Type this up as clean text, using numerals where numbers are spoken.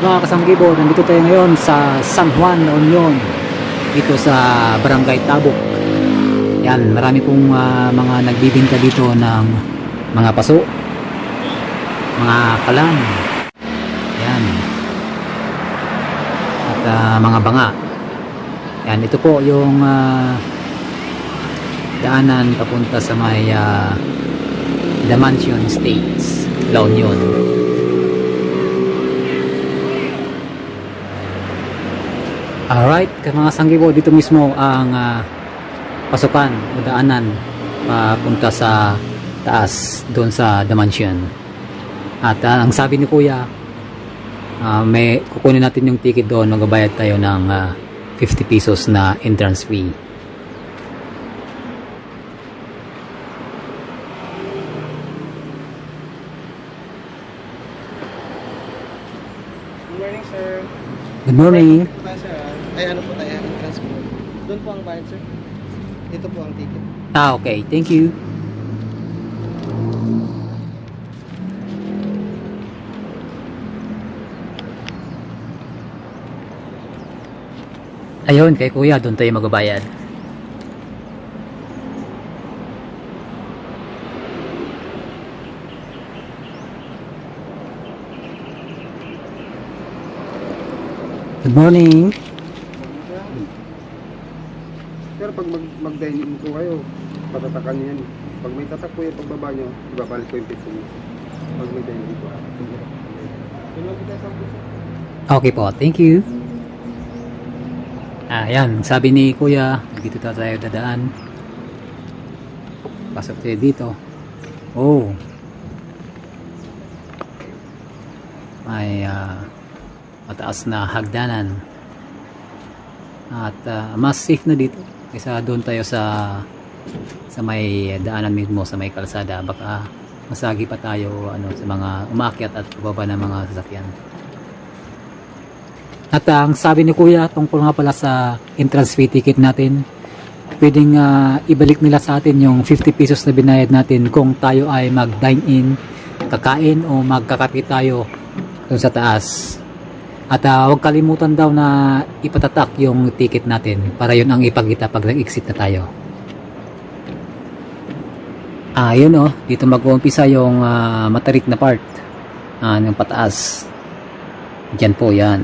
Mga kasanggibo, nandito tayo ngayon sa San Juan, La Union, dito sa Barangay Tabuk. Yan, marami pong mga nagbibinta dito ng mga paso, mga kalan, yan, at mga banga. Yan, ito po yung daanan papunta sa may The Mansion Estates, La Union. Alright, mga sanggibo, dito mismo ang pasukan o daanan papunta sa taas doon sa The Mansion. At ang sabi ni Kuya, may kukunin natin yung ticket doon, magbabayad tayo ng 50 pesos na entrance fee. Good morning, sir. Good morning. Ay, ano po tayo? Entrance po. Doon po ang bayad, sir. Ito po ang ticket. Okay, thank you. Ayun, kay Kuya, doon tayo magbabayad. Good morning. Pero pag mag-dine-in po kayo, patatakan niyo yan. Pag may tatak po yung pagbaba nyo, ibabalik ko yung piso niyo. Pag may dine-in po. Okay po, thank you. Ayan, sabi ni Kuya, dito tayo dadaan. Pasok tayo dito. Oh. May mataas na hagdanan. At mas safe na dito kaysa doon tayo sa may daanan mismo, sa may kalsada. Baka masagi pa tayo sa mga umakyat at pababa ng mga sasakyan. At ang sabi ni Kuya tungkol nga pala sa entrance fee ticket natin, pwedeng ibalik nila sa atin yung 50 pesos na binayad natin kung tayo ay mag-dine-in, kakain o magkakape tayo doon sa taas. At huwag kalimutan daw na ipatatak yung ticket natin para yun ang ipakita pag nag-exit na tayo. Yun dito mag-uumpisa yung matarik na part ng pataas. Diyan po yan.